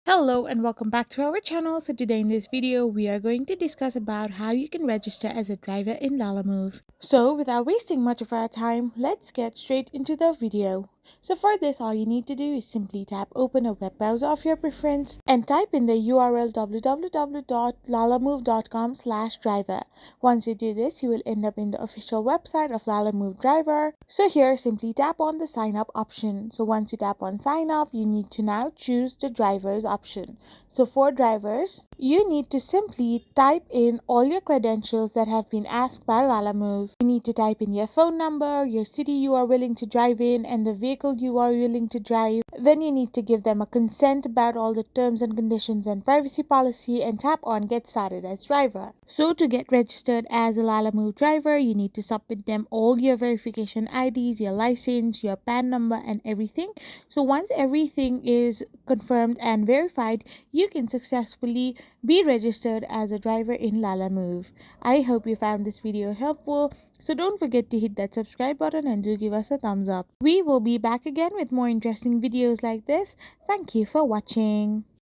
Hello and welcome back to our channel. So today in this video we are going to discuss about how you can register as a driver in Lalamove. So without wasting much of our time, let's get straight into the video. So for this, all you need to do is simply tap open a web browser of your preference and type in the URL www.lalamove.com/driver. Once you do this, you will end up in the official website of Lalamove Driver. So here, simply tap on the sign up option. So once you tap on sign up, you need to now choose the drivers option. So for drivers, you need to simply type in all your credentials that have been asked by Lalamove. You need to type in your phone number, your city you are willing to drive in, and the vehicle you are willing to drive. Then you need to give them a consent about all the terms and conditions and privacy policy and tap on get started as driver. So to get registered as a Lalamove driver, you need to submit them all your verification IDs, your license, your PAN number and everything. So once everything is confirmed and verified, you can successfully be registered as a driver in Lalamove. I hope you found this video helpful. So don't forget to hit that subscribe button and do give us a thumbs up. We will be back again with more interesting videos like this. Thank you for watching.